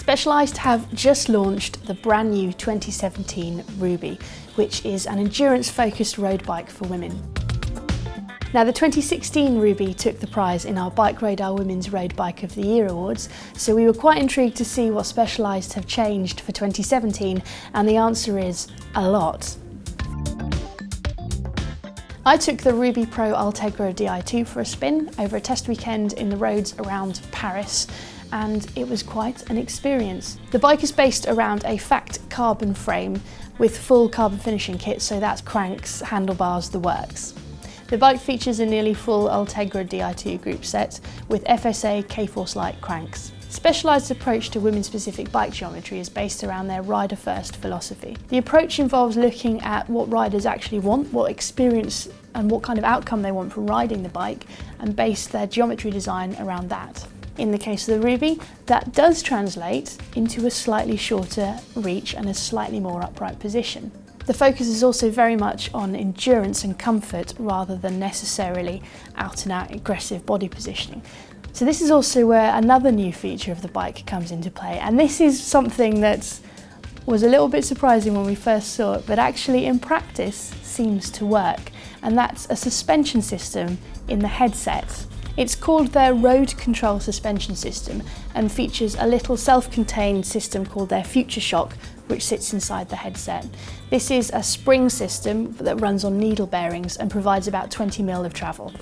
Specialized have just launched the brand new 2017 Ruby, which is an endurance-focused road bike for women. Now, the 2016 Ruby took the prize in our BikeRadar Women's Road Bike of the Year awards, so we were quite intrigued to see what Specialized have changed for 2017, and the answer is a lot. I took the Ruby Pro Ultegra Di2 for a spin over a test weekend in the roads around Paris, and it was quite an experience. The bike is based around a FACT carbon frame with full carbon finishing kit, so that's cranks, handlebars, the works. The bike features a nearly full Ultegra Di2 group set with FSA K-Force Light cranks. Specialized's approach to women-specific bike geometry is based around their rider-first philosophy. The approach involves looking at what riders actually want, what experience and what kind of outcome they want from riding the bike, and base their geometry design around that. In the case of the Ruby, that does translate into a slightly shorter reach and a slightly more upright position. The focus is also very much on endurance and comfort rather than necessarily out-and-out aggressive body positioning. So this is also where another new feature of the bike comes into play, and this is something that was a little bit surprising when we first saw it, but actually in practice seems to work, and that's a suspension system in the headset. It's called their Road Control Suspension System and features a little self-contained system called their Future Shock, which sits inside the headset. This is a spring system that runs on needle bearings and provides about 20 mil of travel.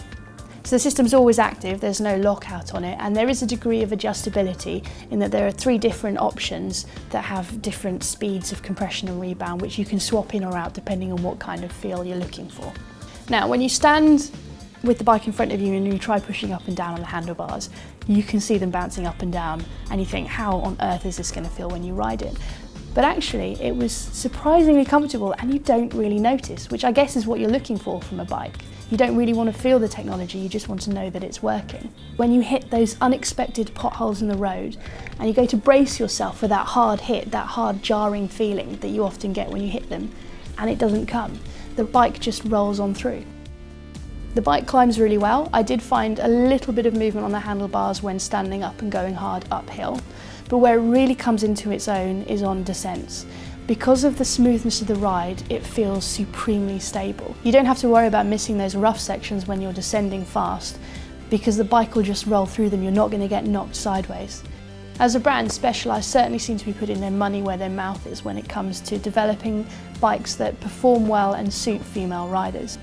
So the system's always active, there's no lockout on it, and there is a degree of adjustability in that there are 3 different options that have different speeds of compression and rebound, which you can swap in or out depending on what kind of feel you're looking for. Now, when you stand with the bike in front of you and you try pushing up and down on the handlebars, you can see them bouncing up and down, and you think, how on earth is this going to feel when you ride it? But actually, it was surprisingly comfortable and you don't really notice, which I guess is what you're looking for from a bike. You don't really want to feel the technology, you just want to know that it's working. When you hit those unexpected potholes in the road and you go to brace yourself for that hard hit, that hard jarring feeling that you often get when you hit them, and it doesn't come, the bike just rolls on through. The bike climbs really well. I did find a little bit of movement on the handlebars when standing up and going hard uphill, but where it really comes into its own is on descents. Because of the smoothness of the ride, it feels supremely stable. You don't have to worry about missing those rough sections when you're descending fast, because the bike will just roll through them, you're not going to get knocked sideways. As a brand, Specialized certainly seem to be putting their money where their mouth is when it comes to developing bikes that perform well and suit female riders.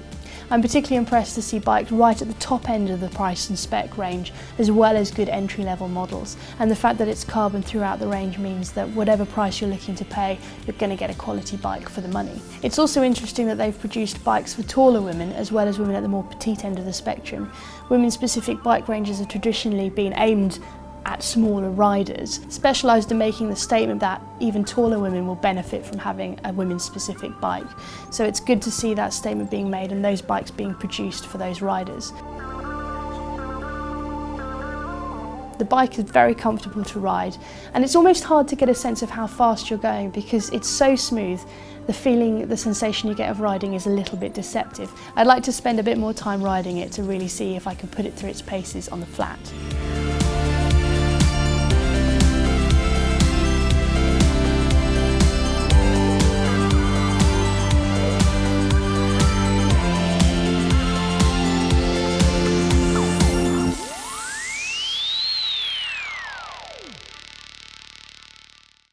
I'm particularly impressed to see bikes right at the top end of the price and spec range, as well as good entry-level models. And the fact that it's carbon throughout the range means that whatever price you're looking to pay, you're going to get a quality bike for the money. It's also interesting that they've produced bikes for taller women, as well as women at the more petite end of the spectrum. Women-specific bike ranges have traditionally been aimed at smaller riders. Specialized in making the statement that even taller women will benefit from having a women's-specific bike. So it's good to see that statement being made and those bikes being produced for those riders. The bike is very comfortable to ride, and it's almost hard to get a sense of how fast you're going because it's so smooth. The sensation you get of riding is a little bit deceptive. I'd like to spend a bit more time riding it to really see if I can put it through its paces on the flat.